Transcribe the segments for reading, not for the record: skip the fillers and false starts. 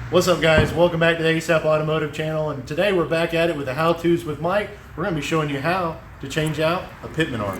What's up, guys? Welcome back to the ASAP Automotive channel, and today we're back at it with the how-tos with Mike. We're going to be showing you how to change out a Pitman arm.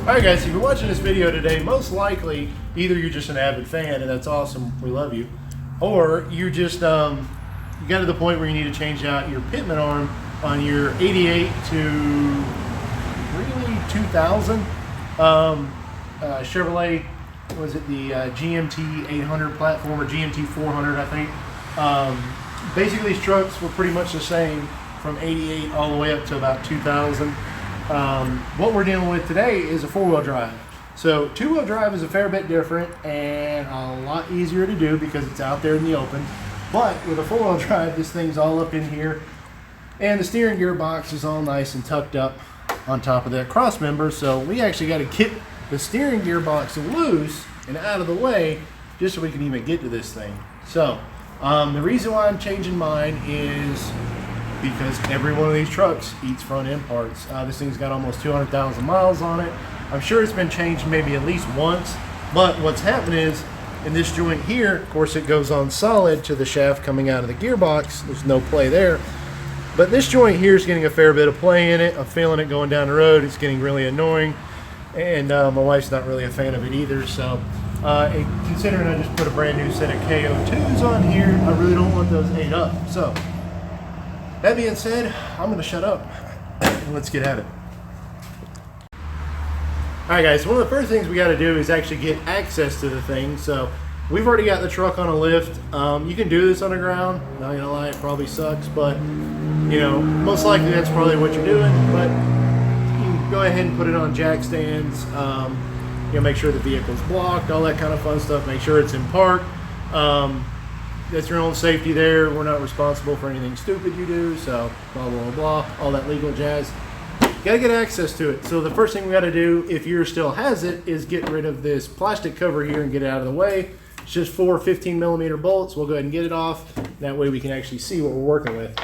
Alright guys, if you're watching this video today, most likely either you're just an avid fan, and that's awesome, we love you, or you just you got to the point where you need to change out your Pitman arm on your 88 to really 2000 Chevrolet. Was it the GMT 800 platform or GMT 400, I think. Basically, these trucks were pretty much the same from 88 all the way up to about 2000. What we're dealing with today is a four-wheel drive. So two-wheel drive is a fair bit different and a lot easier to do because it's out there in the open. But with a four-wheel drive, this thing's all up in here, and the steering gearbox is all nice and tucked up on top of that cross member. So we actually got to get the steering gearbox loose and out of the way just so we can even get to this thing. So the reason why I'm changing mine is because every one of these trucks eats front end parts. This thing's got almost 200,000 miles on it. I'm sure it's been changed maybe at least once, but what's happened is in this joint here, of course, it goes on solid to the shaft coming out of the gearbox. There's no play there. But this joint here is getting a fair bit of play in it. I'm feeling it going down the road. It's getting really annoying. And my wife's not really a fan of it either. So considering I just put a brand new set of KO2s on here, I really don't want those ate up. So that being said, I'm going to shut up and let's get at it. Alright guys, so one of the first things we got to do is actually get access to the thing. So we've already got the truck on a lift. You can do this on the ground. Not gonna lie, it probably sucks, but you know, most likely that's probably what you're doing. But you can go ahead and put it on jack stands. You know, make sure the vehicle's blocked, all that kind of fun stuff. Make sure it's in park. That's your own safety there. We're not responsible for anything stupid you do. So blah blah blah, all that legal jazz. Gotta get access to it. So the first thing we gotta do, if yours still has it, is get rid of this plastic cover here and get it out of the way. It's just 4 15mm bolts. We'll go ahead and get it off. That way we can actually see what we're working with.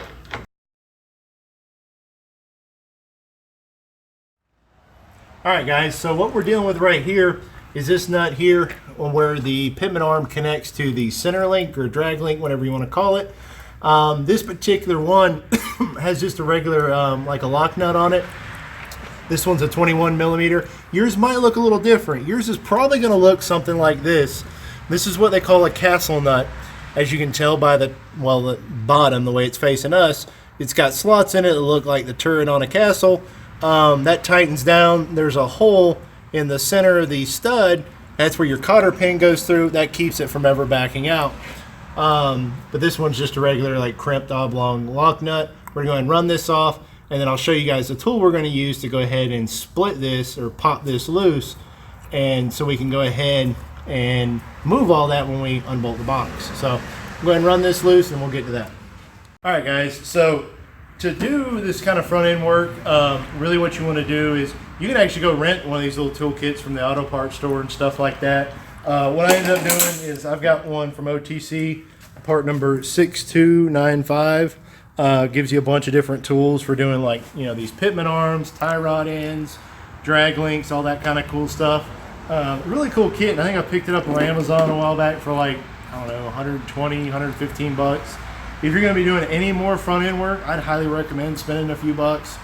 Alright guys, so what we're dealing with right here is this nut here where the Pitman arm connects to the center link or drag link, whatever you want to call it. This particular one has just a regular like a lock nut on it. This one's a 21mm. Yours might look a little different. Yours is probably going to look something like this. This is what they call a castle nut. As you can tell by the bottom, the way it's facing us, it's got slots in it that look like the turret on a castle. That tightens down. There's a hole in the center of the stud. That's where your cotter pin goes through. That keeps it from ever backing out. But this one's just a regular like crimped oblong lock nut. We're going to run this off, and then I'll show you guys the tool we're going to use to go ahead and split this or pop this loose, and so we can go ahead and move all that when we unbolt the box. So go ahead and run this loose and we'll get to that. Alright guys, so to do this kind of front end work, really what you want to do is you can actually go rent one of these little tool kits from the auto parts store and stuff like that. What I ended up doing is I've got one from OTC, part number 6295. Gives you a bunch of different tools for doing, like, you know, these Pitman arms, tie rod ends, drag links, all that kind of cool stuff. Really cool kit, and I think I picked it up on Amazon a while back for like, I don't know, 120, 115 bucks. If you're going to be doing any more front end work, I'd highly recommend spending a few bucks.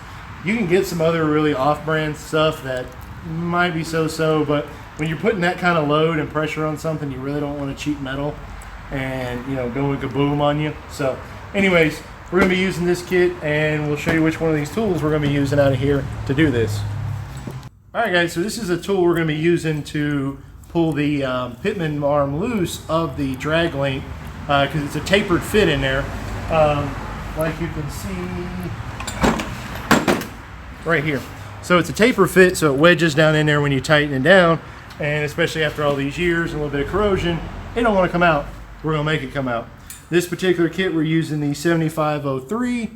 You can get some other really off-brand stuff that might be so-so, but when you're putting that kind of load and pressure on something, you really don't want to cheap metal and, you know, go kaboom on you. So anyways, we're going to be using this kit, and we'll show you which one of these tools we're going to be using out of here to do this. Alright guys, so this is a tool we're going to be using to pull the Pitman arm loose of the drag link, because it's a tapered fit in there. Like you can see right here. So it's a taper fit, so it wedges down in there when you tighten it down, and especially after all these years and a little bit of corrosion, it don't want to come out. We're going to make it come out. This particular kit, we're using the 7503.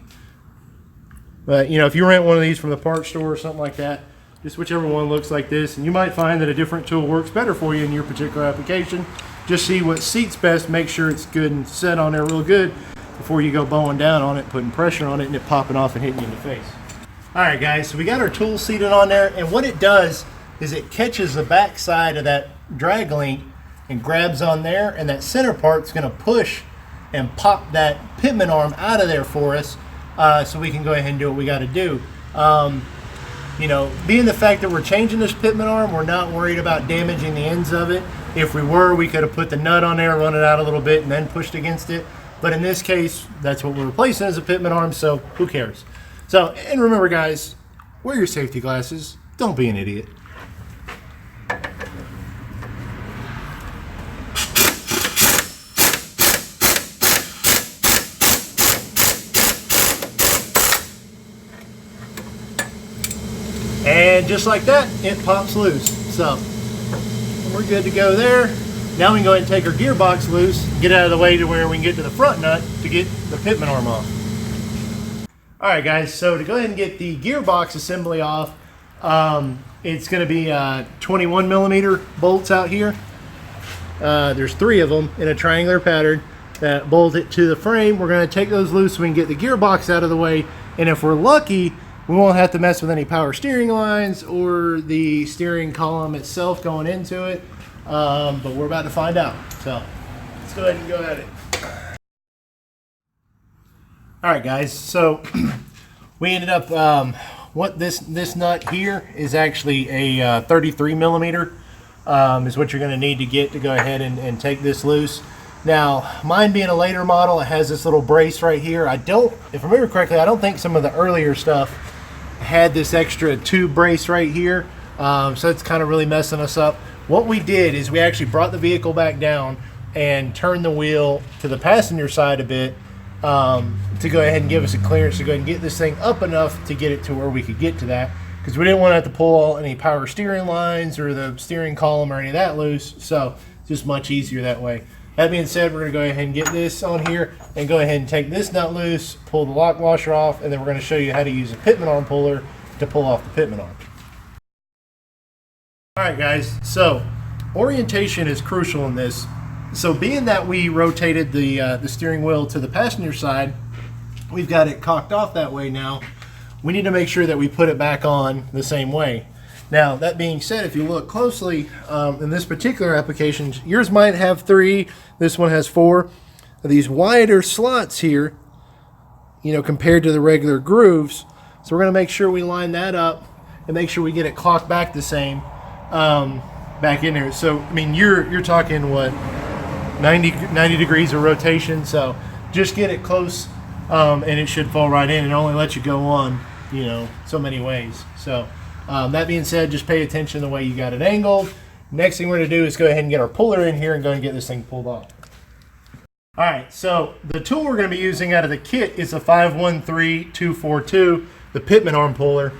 But, you know, if you rent one of these from the parts store or something like that, just whichever one looks like this, and you might find that a different tool works better for you in your particular application. Just see what seats best, make sure it's good and set on there real good. before you go bowing down on it, putting pressure on it, and it popping off and hitting you in the face. All right, guys, so we got our tool seated on there, and what it does is it catches the back side of that drag link and grabs on there, and that center part's going to push and pop that Pitman arm out of there for us, so we can go ahead and do what we got to do. You know, being the fact that we're changing this Pitman arm, we're not worried about damaging the ends of it. If we were, we could have put the nut on there, run it out a little bit, and then pushed against it. But in this case, that's what we're replacing as a Pitman arm, so who cares? So, and remember guys, wear your safety glasses. Don't be an idiot. And just like that, it pops loose. So, we're good to go there. Now we can go ahead and take our gearbox loose, get out of the way to where we can get to the front nut to get the Pitman arm off. Alright guys, so to go ahead and get the gearbox assembly off, it's going to be 21 millimeter bolts out here. There's 3 of them in a triangular pattern that bolt it to the frame. We're going to take those loose so we can get the gearbox out of the way, and if we're lucky, we won't have to mess with any power steering lines or the steering column itself going into it, but we're about to find out. So let's go ahead and go at it. All right, guys. So we ended up what this nut here is actually a 33 millimeter is what you're going to need to get to go ahead and take this loose. Now, mine being a later model, it has this little brace right here. If I remember correctly, I don't think some of the earlier stuff had this extra tube brace right here, so it's kind of really messing us up. What we did is we actually brought the vehicle back down and turned the wheel to the passenger side a bit to go ahead and give us a clearance to go ahead and get this thing up enough to get it to where we could get to that, because we didn't want to have to pull any power steering lines or the steering column or any of that loose, so it's just much easier that way. That being said, we're going to go ahead and get this on here and go ahead and take this nut loose, pull the lock washer off, and then we're going to show you how to use a Pitman arm puller to pull off the Pitman arm. Alright guys, so orientation is crucial in this. So being that we rotated the steering wheel to the passenger side, we've got it cocked off that way now. We need to make sure that we put it back on the same way. Now, that being said, if you look closely, in this particular application, yours might have 3, this one has 4. These wider slots here, you know, compared to the regular grooves. So we're going to make sure we line that up and make sure we get it clocked back the same back in there. So, I mean, you're talking, what, 90 degrees of rotation, so just get it close and it should fall right in and only let you go on, you know, so many ways. So that being said, just pay attention to the way you got it angled. Next thing we're going to do is go ahead and get our puller in here and go and get this thing pulled off. Alright, so the tool we're going to be using out of the kit is a 513242, the Pitman arm puller.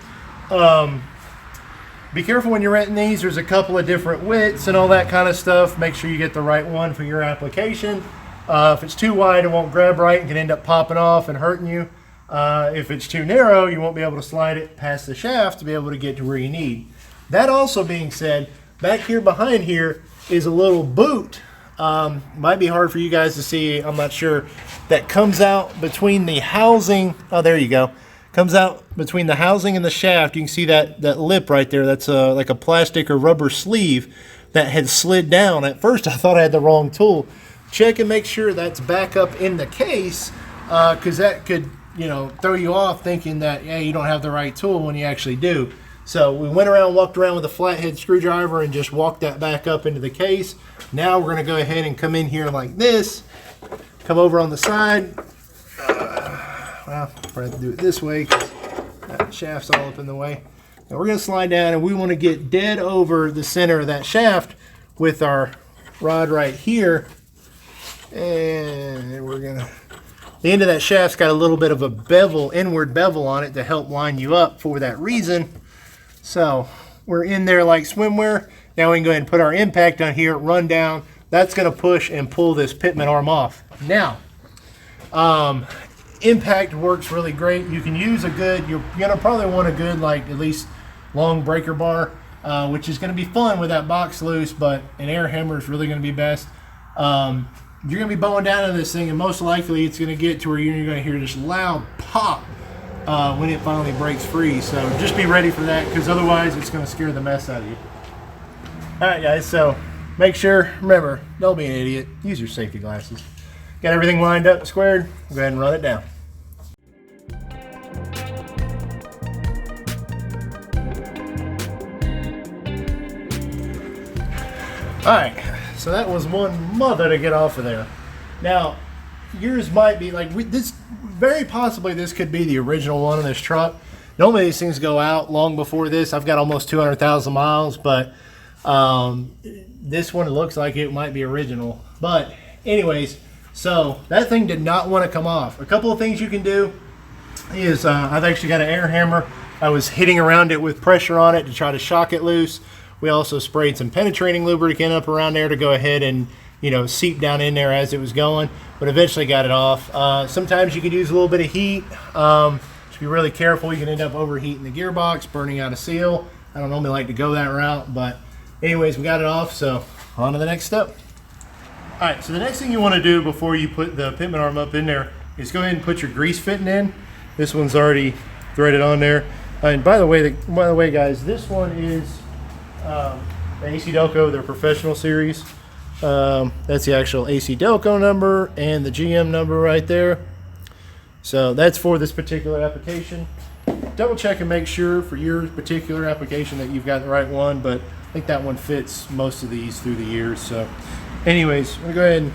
Be careful when you're renting these. There's a couple of different widths and all that kind of stuff. Make sure you get the right one for your application. If it's too wide, it won't grab right and can end up popping off and hurting you. If it's too narrow, you won't be able to slide it past the shaft to be able to get to where you need. That also being said, back here behind here is a little boot. Might be hard for you guys to see, I'm not sure, that comes out between the housing. Oh, there you go. Comes out between the housing and the shaft. You can see that lip right there. That's like a plastic or rubber sleeve that had slid down. At first I thought I had the wrong tool. Check and make sure that's back up in the case, because that could, you know, throw you off thinking that, yeah, you don't have the right tool when you actually do. So we went around, walked around with a flathead screwdriver and just walked that back up into the case. Now we're going to go ahead and come in here like this, come over on the side. Well, probably have to do it this way because that shaft's all up in the way. Now we're going to slide down and we want to get dead over the center of that shaft with our rod right here. And we're going to, the end of that shaft's got a little bit of a bevel, inward bevel on it to help line you up for that reason. So we're in there like swimwear. Now we can go ahead and put our impact on here, run down. That's going to push and pull this Pitman arm off. Now, impact works really great. You can use a good, you're going to probably want a good, like at least long breaker bar, which is going to be fun with that box loose, but an air hammer is really going to be best. you're going to be bowing down on this thing, and most likely it's going to get to where you're going to hear this loud pop when it finally breaks free. So just be ready for that, because otherwise it's going to scare the mess out of you. All right, guys, so make sure, remember, don't be an idiot. Use your safety glasses. Got everything lined up and squared. Go ahead and run it down. All right, so that was one mother to get off of there. Now, yours might be like this. Very possibly, this could be the original one in this truck. Normally, these things go out long before this. I've got almost 200,000 miles, but this one, it looks like it might be original. But anyways, so that thing did not want to come off. A couple of things you can do is I've actually got an air hammer. I was hitting around it with pressure on it to try to shock it loose. We also sprayed some penetrating lubricant up around there to go ahead and, you know, seep down in there as it was going, but eventually got it off. Sometimes you could use a little bit of heat. Just be really careful. You can end up overheating the gearbox, burning out a seal. I don't normally like to go that route, but anyways, we got it off, so on to the next step. All right, so the next thing you want to do before you put the Pitman arm up in there is go ahead and put your grease fitting in. This one's already threaded on there. And by the way, guys, this one is the AC Delco, their professional series. That's the actual AC Delco number and the GM number right there. So that's for this particular application. Double check and make sure for your particular application that you've got the right one, but I think that one fits most of these through the years. So anyways, we'll go ahead and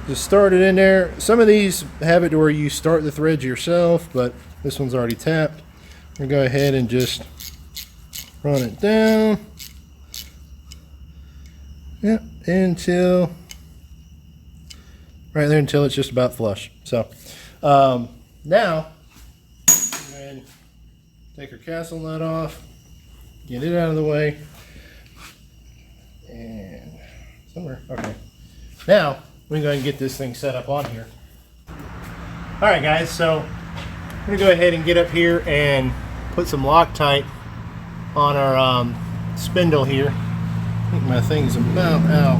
just start it in there. Some of these have it to where you start the threads yourself, but this one's already tapped. We'll go ahead and just run it down. Yep, until right there, until it's just about flush. So now go ahead and take our castle nut off, get it out of the way, and somewhere. Okay, now we can go ahead and get this thing set up on here. All right, guys, so I'm gonna go ahead and get up here and put some Loctite on our spindle here. I think my thing's about out.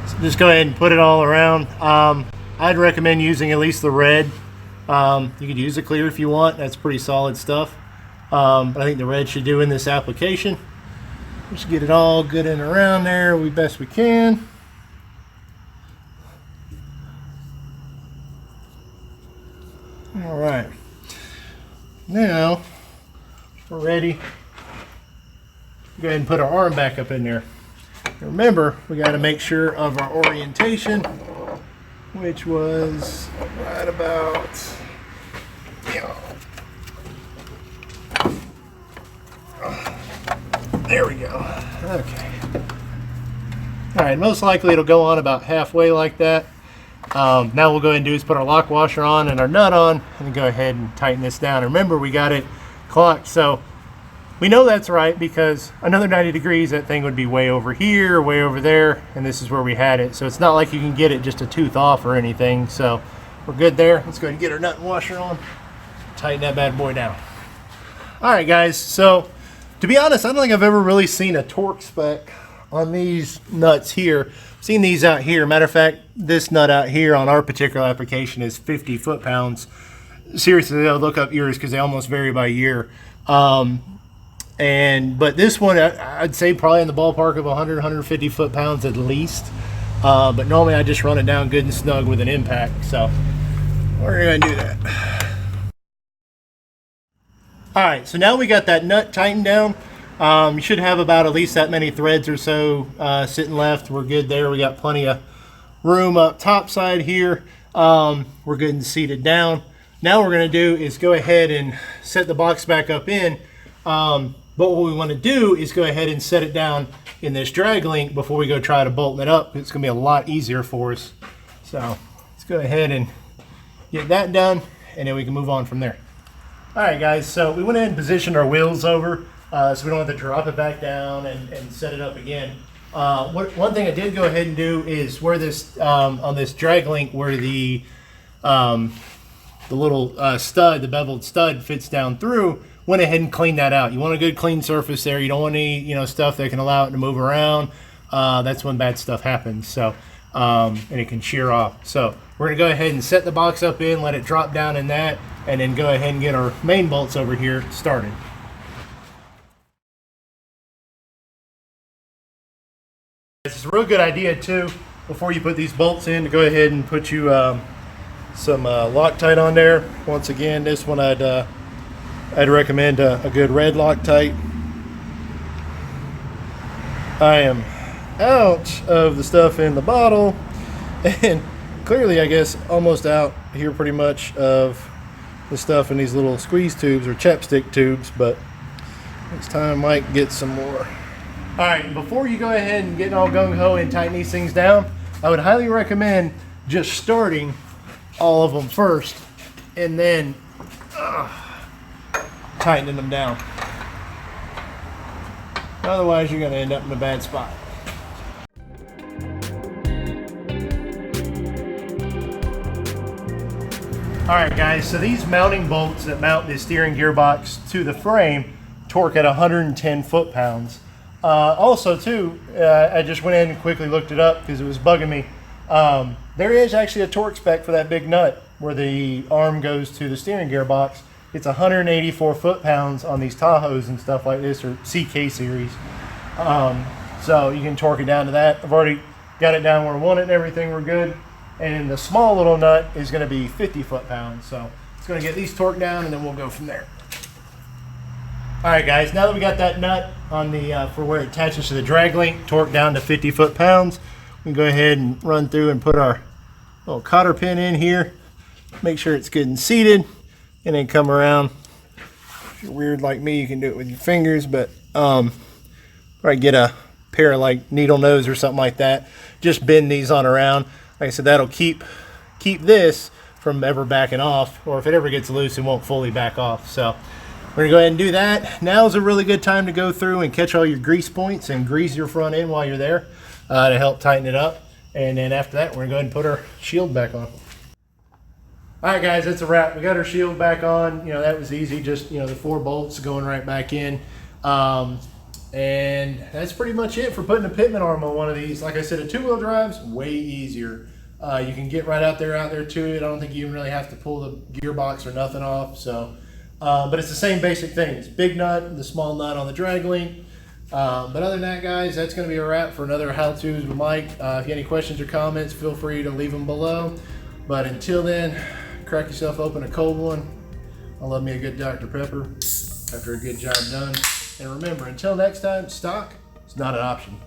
So just go ahead and put it all around. I'd recommend using at least the red. You could use the clear if you want. That's pretty solid stuff. But I think the red should do in this application. Just get it all good and around there we best we can. All right. Now we're ready. Go ahead and put our arm back up in there. Remember, we got to make sure of our orientation, which was right about, there we go. Okay. All right, most likely it'll go on about halfway like that. Now we'll go ahead and do is put our lock washer on and our nut on, and then go ahead and tighten this down. Remember, we got it clocked, so we know that's right because another 90 degrees, that thing would be way over here, way over there, and this is where we had it. So it's not like you can get it just a tooth off or anything. So we're good there. Let's go ahead and get our nut and washer on, tighten that bad boy down. All right, guys, so to be honest, I don't think I've ever really seen a torque spec on these nuts here. I've seen these out here. Matter of fact, this nut out here on our particular application is 50 foot-pounds. Seriously, I'll look up yours because they almost vary by year. But this one, I'd say probably in the ballpark of 100, 150 foot-pounds at least. But normally I just run it down good and snug with an impact. So we're going to do that. All right, so now we got that nut tightened down. You should have about at least that many threads or so sitting left. We're good there. We got plenty of room up top side here. We're good and seated down. Now what we're going to do is go ahead and set the box back up in. But what we want to do is go ahead and set it down in this drag link before we go try to bolt it up. It's going to be a lot easier for us. So let's go ahead and get that done, and then we can move on from there. All right, guys, so we went ahead and positioned our wheels over so we don't have to drop it back down and set it up again. One thing I did go ahead and do is where this, on this drag link where the little stud, the beveled stud fits down through, went ahead and cleaned that out. You want a good clean surface there. You don't want any, you know, stuff that can allow it to move around. That's when bad stuff happens. So, and it can shear off. So we're gonna go ahead and set the box up in, let it drop down in that, and then go ahead and get our main bolts over here started. It's a real good idea too, before you put these bolts in, to go ahead and put you some Loctite on there. Once again, this one I'd recommend a good red Loctite. I am out of the stuff in the bottle, and clearly I guess almost out here pretty much of the stuff in these little squeeze tubes or chapstick tubes, but next time I might get some more. All right, before you go ahead and get all gung-ho and tighten these things down, I would highly recommend just starting all of them first and then tightening them down. Otherwise, you're going to end up in a bad spot. All right, guys, so these mounting bolts that mount the steering gearbox to the frame torque at 110 foot-pounds. Also, too, I just went in and quickly looked it up because it was bugging me. There is actually a torque spec for that big nut where the arm goes to the steering gearbox. It's 184 foot-pounds on these Tahoes and stuff like this, or CK series. So you can torque it down to that. I've already got it down where I want it and everything. We're good. And the small little nut is going to be 50 foot-pounds. So it's going to get these torqued down, and then we'll go from there. All right, guys, now that we got that nut on the for where it attaches to the drag link torqued down to 50 foot-pounds, we can go ahead and run through and put our little cotter pin in here. Make sure it's good and seated, and then come around. If you're weird like me, you can do it with your fingers, but right, get a pair of like needle nose or something like that. Just bend these on around. Like I said, that'll keep this from ever backing off, or if it ever gets loose, it won't fully back off. So we're gonna go ahead and do that. Now's a really good time to go through and catch all your grease points and grease your front end while you're there to help tighten it up. And then after that, we're gonna go ahead and put our shield back on. All right, guys, that's a wrap. We got our shield back on. You know, that was easy. Just, you know, the 4 bolts going right back in. And that's pretty much it for putting a Pitman arm on one of these. Like I said, a 2-wheel drive's way easier. You can get right out there to it. I don't think you even really have to pull the gearbox or nothing off. So, but it's the same basic things. Big nut, the small nut on the drag link. But other than that, guys, that's going to be a wrap for another how-tos with Mike. If you have any questions or comments, feel free to leave them below. But until then, crack yourself open a cold one. I love me a good Dr. Pepper after a good job done. And remember, until next time, stock is not an option.